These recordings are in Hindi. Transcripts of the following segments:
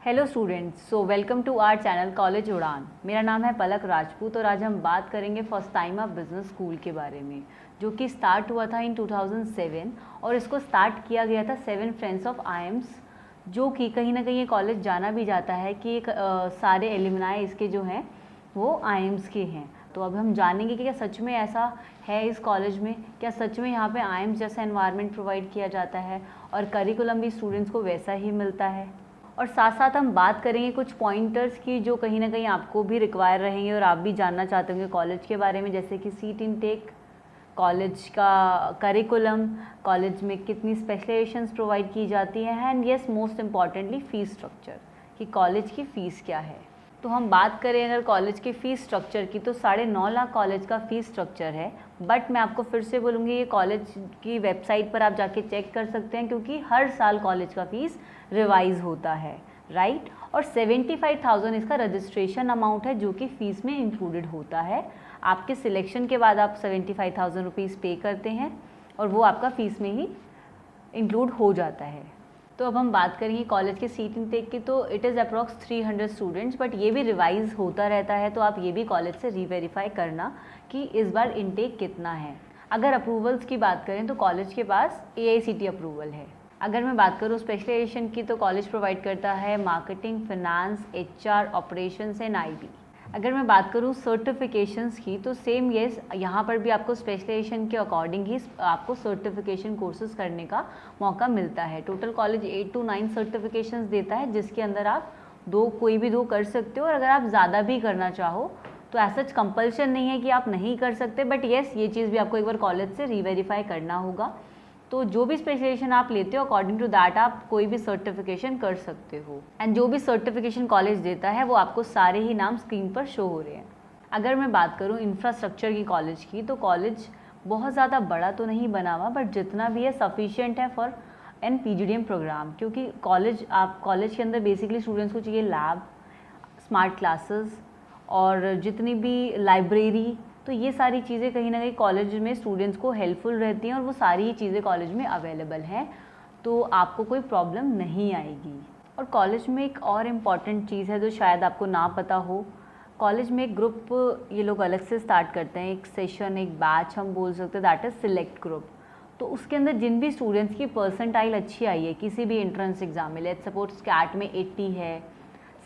Hello students, so welcome to our channel college Udaan. मेरा नाम है पलक राजपूत और आज हम बात करेंगे first time of business school के बारे में, जो कि स्टार्ट हुआ था इन 2007 और इसको स्टार्ट किया गया था 7 फ्रेंड्स ऑफ आईएम्स, जो कि कहीं ना कहीं ये कॉलेज जाना भी जाता है कि सारे एलुमनाई इसके जो हैं वो आईएम्स के हैं। तो अब हम जानेंगे कि क्या सच में ऐसा है इस कॉलेज में, क्या सच में यहाँ पे आईएम्स जैसा एनवायरनमेंट प्रोवाइड किया जाता है और करिकुलम भी स्टूडेंट्स को वैसा ही मिलता है। और साथ साथ हम बात करेंगे कुछ पॉइंटर्स की जो कहीं ना कहीं आपको भी रिक्वायर रहेंगे और आप भी जानना चाहते होंगे कॉलेज के बारे में, जैसे कि सीट इनटेक, कॉलेज का करिकुलम, कॉलेज में कितनी स्पेशलाइजेशंस प्रोवाइड की जाती हैं and yes most importantly fees structure, कि कॉलेज की फ़ीस क्या है। तो हम बात करें अगर कॉलेज के फ़ीस स्ट्रक्चर की तो 9.5 लाख कॉलेज का फ़ीस स्ट्रक्चर है। बट मैं आपको फिर से बोलूँगी ये कॉलेज की वेबसाइट पर आप जाके चेक कर सकते हैं, क्योंकि हर साल कॉलेज का फ़ीस रिवाइज होता है, राइट। और 75,000 इसका रजिस्ट्रेशन अमाउंट है जो कि फ़ीस में इंक्लूडेड होता है। आपके सिलेक्शन के बाद आप 75,000 रुपीज़ पे करते हैं और वो आपका फ़ीस में ही इंक्लूड हो जाता है। तो अब हम बात करेंगे कॉलेज के सीट इनटेक की, तो it is approx 300 students, but ये भी रिवाइज होता रहता है, तो आप ये भी कॉलेज से रीवेरीफाई करना कि इस बार इनटेक कितना है। अगर अप्रूवल्स की बात करें तो कॉलेज के पास AICTE अप्रूवल है। अगर मैं बात करूँ स्पेशलाइजेशन की तो कॉलेज प्रोवाइड करता है marketing, finance, HR, operations and IB। अगर मैं बात करूँ सर्टिफिकेशंस की तो सेम येस, यहाँ पर भी आपको स्पेशलाइजेशन के अकॉर्डिंग ही आपको सर्टिफिकेशन कोर्सेज करने का मौका मिलता है। टोटल कॉलेज 8 to 9 सर्टिफिकेशंस देता है, जिसके अंदर आप कोई भी दो कर सकते हो, और अगर आप ज़्यादा भी करना चाहो तो ऐसा कंपल्शन नहीं है कि आप नहीं कर सकते, बट येस ये चीज़ भी आपको एक बार कॉलेज से रीवेरीफाई करना होगा। तो जो भी स्पेशलाइजेशन आप लेते हो अकॉर्डिंग टू दैट आप कोई भी सर्टिफिकेशन कर सकते हो, एंड जो भी सर्टिफिकेशन कॉलेज देता है वो आपको सारे ही नाम स्क्रीन पर शो हो रहे हैं। अगर मैं बात करूँ इंफ्रास्ट्रक्चर की कॉलेज की, तो कॉलेज बहुत ज़्यादा बड़ा तो नहीं बना हुआ, बट जितना भी है सफिशिएंट है फॉर एन PGDM प्रोग्राम, क्योंकि कॉलेज के अंदर बेसिकली स्टूडेंट्स को चाहिए लैब, स्मार्ट क्लासेस और जितनी भी लाइब्रेरी, तो ये सारी चीज़ें कहीं ना कहीं कॉलेज में स्टूडेंट्स को हेल्पफुल रहती हैं और वो सारी ही चीज़ें कॉलेज में अवेलेबल हैं, तो आपको कोई प्रॉब्लम नहीं आएगी। और कॉलेज में एक और इम्पॉर्टेंट चीज़ है जो शायद आपको ना पता हो, कॉलेज में एक ग्रुप ये लोग अलग से स्टार्ट करते हैं, एक सेशन, एक बैच हम बोल सकते हैं, दैट इज़ सिलेक्ट ग्रुप। तो उसके अंदर जिन भी स्टूडेंट्स की परसेंटाइल अच्छी आई है किसी भी एंट्रेंस एग्जाम में, लेट्स सपोज स्कैट में 80 है,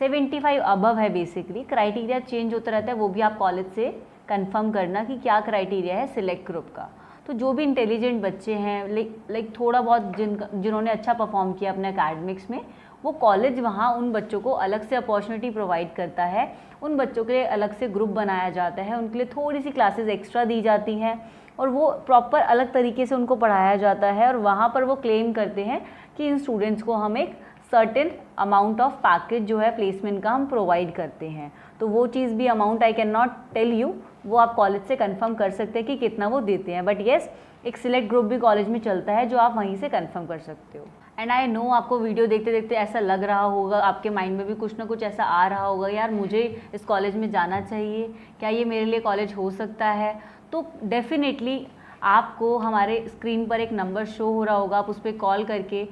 75 अबव है, बेसिकली क्राइटेरिया चेंज होता रहता है, वो भी आप कॉलेज से कंफर्म करना कि क्या क्राइटेरिया है सिलेक्ट ग्रुप का। तो जो भी इंटेलिजेंट बच्चे हैं, लाइक थोड़ा बहुत जिन्होंने अच्छा परफॉर्म किया अपने एकेडमिक्स में, वो कॉलेज वहाँ उन बच्चों को अलग से अपॉर्चुनिटी प्रोवाइड करता है, उन बच्चों के लिए अलग से ग्रुप बनाया जाता है, उनके लिए थोड़ी सी क्लासेस एक्स्ट्रा दी जाती हैं और वो प्रॉपर अलग तरीके से उनको पढ़ाया जाता है, और वहाँ पर वो क्लेम करते हैं कि इन स्टूडेंट्स को हम एक सर्टेन अमाउंट ऑफ पैकेज जो है प्लेसमेंट का हम प्रोवाइड करते हैं। तो वो चीज़ भी amount I can not tell you, वो आप कॉलेज से कंफर्म कर सकते हैं कि कितना वो देते हैं, बट येस एक सिलेक्ट ग्रुप भी कॉलेज में चलता है जो आप वहीं से कंफर्म कर सकते हो। एंड आई नो आपको वीडियो देखते देखते ऐसा लग रहा होगा, आपके माइंड में भी कुछ ना कुछ ऐसा आ रहा होगा, यार मुझे इस कॉलेज में जाना चाहिए, क्या ये मेरे लिए कॉलेज हो सकता है। तो डेफिनेटली आपको हमारे स्क्रीन पर एक नंबर शो हो रहा होगा, आप उस पर कॉल करके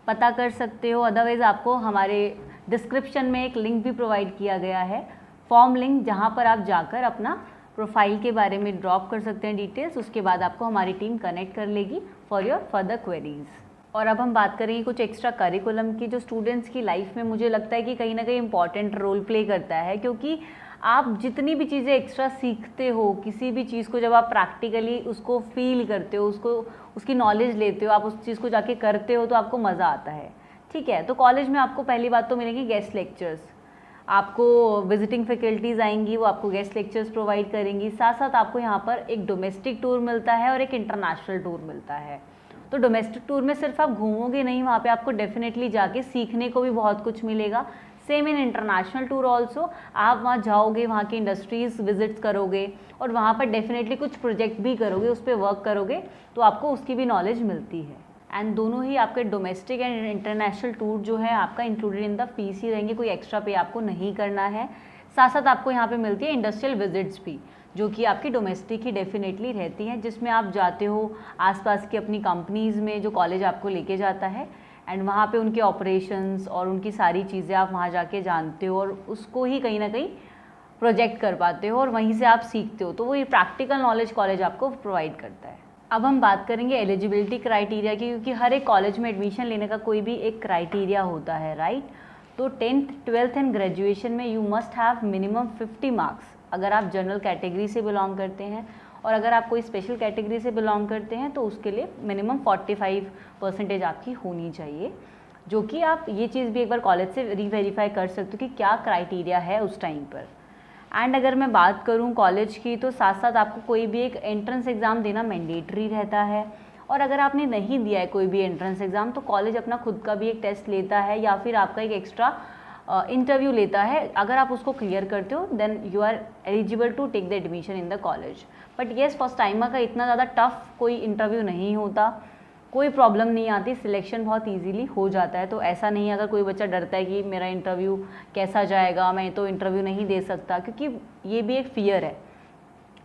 पता कर सकते हो। अदरवाइज़ आपको हमारे डिस्क्रिप्शन में एक लिंक भी प्रोवाइड किया गया है, फॉर्म लिंक, जहाँ पर आप जाकर अपना प्रोफाइल के बारे में ड्रॉप कर सकते हैं डिटेल्स, उसके बाद आपको हमारी टीम कनेक्ट कर लेगी फॉर योर फर्दर क्वेरीज। और अब हम बात करेंगे कुछ एक्स्ट्रा करिकुलम की, जो स्टूडेंट्स की लाइफ में मुझे लगता है कि कहीं ना कहीं इंपॉर्टेंट रोल प्ले करता है, क्योंकि आप जितनी भी चीज़ें एक्स्ट्रा सीखते हो, किसी भी चीज़ को जब आप प्रैक्टिकली उसको फील करते हो, उसकी नॉलेज लेते हो, आप उस चीज़ को जाके करते हो तो आपको मज़ा आता है, ठीक है। तो कॉलेज में आपको पहली बात तो मिलेंगी गेस्ट लेक्चर्स, आपको विजिटिंग फैकल्टीज़ आएंगी, वो आपको गेस्ट लेक्चर्स प्रोवाइड करेंगी, साथ साथ आपको यहाँ पर एक डोमेस्टिक टूर मिलता है और एक इंटरनेशनल टूर मिलता है। तो डोमेस्टिक टूर में सिर्फ आप घूमोगे नहीं, वहाँ पे आपको डेफिनेटली जाके सीखने को भी बहुत कुछ मिलेगा। Same in international tour also, आप वहाँ जाओगे, वहाँ की इंडस्ट्रीज़ विजिट करोगे और वहाँ पर डेफिनेटली कुछ प्रोजेक्ट भी करोगे, उस पर वर्क करोगे, तो आपको उसकी भी नॉलेज मिलती है। एंड दोनों ही आपके डोमेस्टिक एंड इंटरनेशनल टूर जो है आपका इंक्लूडेड इन द फीस ही रहेंगे, कोई एक्स्ट्रा पे आपको नहीं करना है। साथ साथ आपको यहाँ पे मिलती है इंडस्ट्रियल विजिट्स भी, जो कि आपकी डोमेस्टिक ही डेफिनेटली रहती हैं, जिसमें आप जाते हो आसपास की अपनी कंपनीज़ में जो कॉलेज आपको लेके जाता है, एंड वहाँ पे उनके ऑपरेशंस और उनकी सारी चीज़ें आप वहाँ जाके जानते हो और उसको ही कहीं ना कहीं प्रोजेक्ट कर पाते हो और वहीं से आप सीखते हो। तो वो ये प्रैक्टिकल नॉलेज कॉलेज आपको प्रोवाइड करता है। अब हम बात करेंगे एलिजिबिलिटी क्राइटेरिया की, क्योंकि हर एक कॉलेज में एडमिशन लेने का कोई भी एक क्राइटेरिया होता है, राइट। तो 10th 12th एंड ग्रेजुएशन में you must have minimum 50 marks अगर आप जनरल कैटेगरी से बिलोंग करते हैं, और अगर आप कोई स्पेशल कैटेगरी से बिलोंग करते हैं तो उसके लिए मिनिमम 45% आपकी होनी चाहिए, जो कि आप ये चीज़ भी एक बार कॉलेज से रीवेरीफाई कर सकते हो कि क्या क्राइटेरिया है उस टाइम पर। एंड अगर मैं बात करूँ कॉलेज की, तो साथ साथ आपको कोई भी एक एंट्रेंस एग्ज़ाम देना मैंडेटरी रहता है, और अगर आपने नहीं दिया है कोई भी एंट्रेंस एग्ज़ाम तो कॉलेज अपना खुद का भी एक टेस्ट लेता है या फिर आपका एक एक्स्ट्रा इंटरव्यू लेता है। अगर आप उसको क्लियर करते हो then you are eligible to take the admission in the college. But yes, first timer का इतना ज़्यादा टफ कोई इंटरव्यू नहीं होता, कोई प्रॉब्लम नहीं आती, सिलेक्शन बहुत इजीली हो जाता है। तो ऐसा नहीं है अगर कोई बच्चा डरता है कि मेरा इंटरव्यू कैसा जाएगा, मैं तो इंटरव्यू नहीं दे सकता, क्योंकि ये भी एक फियर है,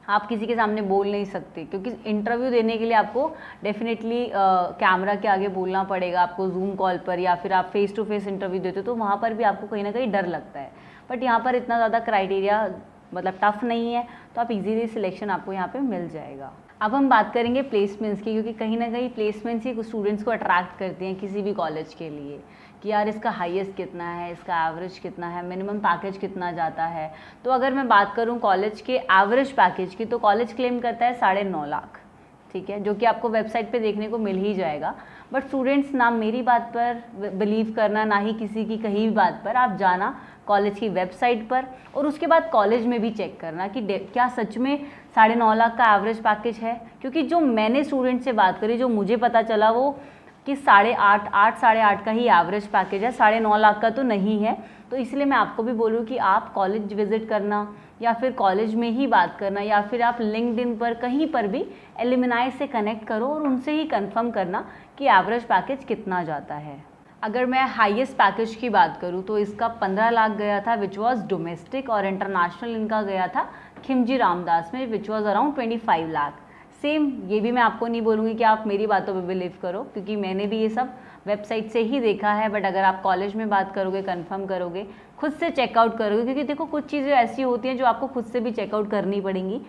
आप किसी के सामने बोल नहीं सकते, क्योंकि इंटरव्यू देने के लिए आपको डेफिनेटली कैमरा के आगे बोलना पड़ेगा, आपको जूम कॉल पर, या फिर आप फेस टू फेस इंटरव्यू देते हो तो वहाँ पर भी आपको कहीं ना कहीं डर लगता है। बट यहाँ पर इतना ज़्यादा क्राइटेरिया मतलब टफ नहीं है, तो आप इजीली सिलेक्शन आपको यहाँ पे मिल जाएगा। अब हम बात करेंगे प्लेसमेंट्स की, क्योंकि कहीं ना कहीं प्लेसमेंट्स ही स्टूडेंट्स को अट्रैक्ट करती हैं किसी भी कॉलेज के लिए, कि यार इसका हाईएस्ट कितना है, इसका एवरेज कितना है, मिनिमम पैकेज कितना जाता है। तो अगर मैं बात करूं कॉलेज के एवरेज पैकेज की, तो कॉलेज क्लेम करता है 9.5 लाख, ठीक है, जो कि आपको वेबसाइट पे देखने को मिल ही जाएगा। बट स्टूडेंट्स ना मेरी बात पर बिलीव करना, ना ही किसी की कहीं भी बात पर, आप जाना कॉलेज की वेबसाइट पर और उसके बाद कॉलेज में भी चेक करना कि क्या सच में 9.5 लाख का एवरेज पैकेज है। क्योंकि जो मैंने स्टूडेंट से बात करी, जो मुझे पता चला वो कि 8.5 8.5 का ही एवरेज पैकेज है, 9.5 लाख का तो नहीं है। तो इसलिए मैं आपको भी बोलूँ कि आप कॉलेज विजिट करना या फिर कॉलेज में ही बात करना, या फिर आप लिंक्डइन पर कहीं पर भी एलुमनाई से कनेक्ट करो और उनसे ही कंफर्म करना कि एवरेज पैकेज कितना जाता है। अगर मैं हाईएस्ट पैकेज की बात करूँ तो इसका 15 लाख गया था विच वॉज डोमेस्टिक, और इंटरनेशनल इनका गया था खिमजी रामदास में which was around 25 lakh. Same ये भी मैं आपको नहीं बोलूँगी कि आप मेरी बातों पे बिलीव करो, क्योंकि मैंने भी ये सब वेबसाइट से ही देखा है। बट अगर आप कॉलेज में बात करोगे, कंफर्म करोगे, खुद से चेकआउट करोगे, क्योंकि देखो कुछ चीज़ें ऐसी होती हैं जो आपको खुद से भी चेकआउट करनी पड़ेंगी।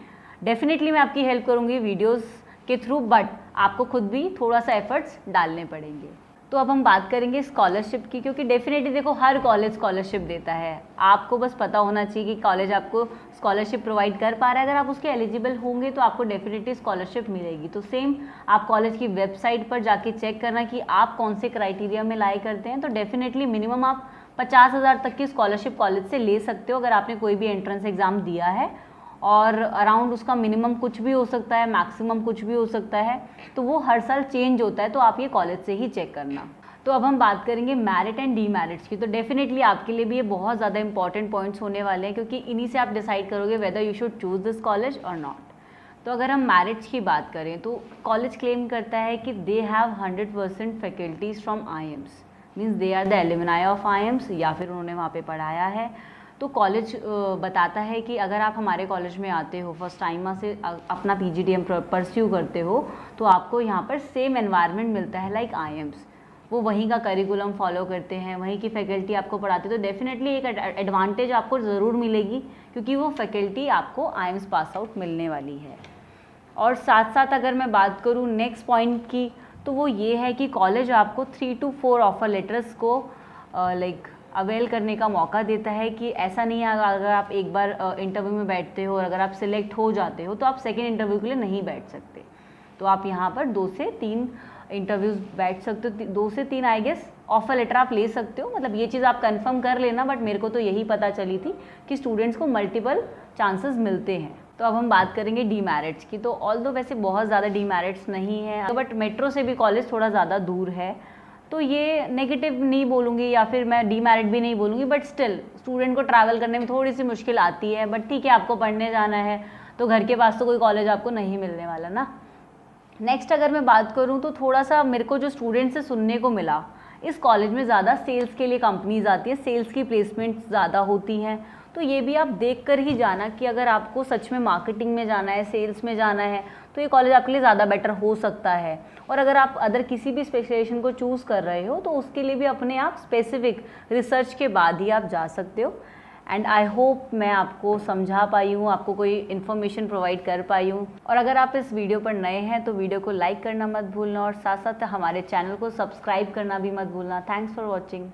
डेफिनेटली मैं आपकी हेल्प करूँगी वीडियोज़ के थ्रू, बट आपको खुद भी थोड़ा सा एफर्ट्स डालने पड़ेंगे। तो अब हम बात करेंगे स्कॉलरशिप की, क्योंकि डेफिनेटली देखो हर कॉलेज स्कॉलरशिप देता है, आपको बस पता होना चाहिए कि कॉलेज आपको स्कॉलरशिप प्रोवाइड कर पा रहा है। अगर आप उसके एलिजिबल होंगे तो आपको डेफिनेटली स्कॉलरशिप मिलेगी। तो सेम आप कॉलेज की वेबसाइट पर जाके चेक करना कि आप कौन से क्राइटेरिया में लाई करते हैं। तो डेफिनेटली मिनिमम आप 50,000 तक की स्कॉलरशिप कॉलेज से ले सकते हो अगर आपने कोई भी एंट्रेंस एग्जाम दिया है, और अराउंड उसका मिनिमम कुछ भी हो सकता है, मैक्सिमम कुछ भी हो सकता है, तो वो हर साल चेंज होता है। तो आप ये कॉलेज से ही चेक करना। तो अब हम बात करेंगे मेरिट एंड डीमेरिट्स की। तो डेफिनेटली आपके लिए भी ये बहुत ज़्यादा इंपॉर्टेंट पॉइंट्स होने वाले हैं, क्योंकि इन्हीं से आप डिसाइड करोगे whether you should choose this college और नॉट। तो अगर हम मेरिट्स की बात करें तो कॉलेज क्लेम करता है कि they have 100% faculties from IIMS, means they are the alumni of IIMS, या फिर उन्होंने वहाँ पे पढ़ाया है। तो कॉलेज बताता है कि अगर आप हमारे कॉलेज में आते हो, फर्स्ट टाइम से अपना PGDM परस्यू करते हो, तो आपको यहाँ पर सेम एनवायरनमेंट मिलता है लाइक IIMS। वो वहीं का करिकुलम फॉलो करते हैं, वहीं की फैकल्टी आपको पढ़ाते हैं। तो डेफिनेटली एक एडवांटेज आपको ज़रूर मिलेगी, क्योंकि वो फैकल्टी आपको IIMS पास आउट मिलने वाली है। और साथ साथ अगर मैं बात करूँ नेक्स्ट पॉइंट की, तो वो ये है कि कॉलेज आपको 3 to 4 ऑफर लेटर्स को अवेल करने का मौका देता है। कि ऐसा नहीं है अगर आप एक बार इंटरव्यू में बैठते हो और अगर आप सिलेक्ट हो जाते हो तो आप सेकेंड इंटरव्यू के लिए नहीं बैठ सकते। तो आप यहाँ पर 2 से 3 इंटरव्यूज़ बैठ सकते हो, 2 से 3 आई गेस ऑफर लेटर आप ले सकते हो। मतलब ये चीज़ आप कंफर्म कर लेना, बट मेरे को तो यही पता चली थी कि स्टूडेंट्स को मल्टीपल चांसेस मिलते हैं। तो अब हम बात करेंगे डीमेरिट्स की। तो ऑल्दो वैसे बहुत ज़्यादा डीमेरिट्स नहीं है, बट मेट्रो से भी कॉलेज थोड़ा ज़्यादा दूर है, तो ये नेगेटिव नहीं बोलूँगी या फिर मैं डीमेरिट भी नहीं बोलूँगी, बट स्टिल स्टूडेंट को ट्रैवल करने में थोड़ी सी मुश्किल आती है। बट ठीक है, आपको पढ़ने जाना है तो घर के पास तो कोई कॉलेज आपको नहीं मिलने वाला ना। नेक्स्ट अगर मैं बात करूँ तो थोड़ा सा मेरे को जो स्टूडेंट से सुनने को मिला, इस कॉलेज में ज़्यादा सेल्स के लिए कंपनीज आती है, सेल्स की प्लेसमेंट ज़्यादा होती हैं। तो ये भी आप देख कर ही जाना कि अगर आपको सच में मार्केटिंग में जाना है, सेल्स में जाना है, तो ये कॉलेज आपके लिए ज़्यादा बेटर हो सकता है। और अगर आप अदर किसी भी स्पेशलाइजेशन को चूज़ कर रहे हो तो उसके लिए भी अपने आप स्पेसिफिक रिसर्च के बाद ही आप जा सकते हो। एंड आई होप मैं आपको समझा पाई हूँ, आपको कोई इन्फॉर्मेशन प्रोवाइड कर पाई हूँ। और अगर आप इस वीडियो पर नए हैं तो वीडियो को लाइक करना मत भूलना और साथ साथ हमारे चैनल को सब्सक्राइब करना भी मत भूलना। Thanks for watching.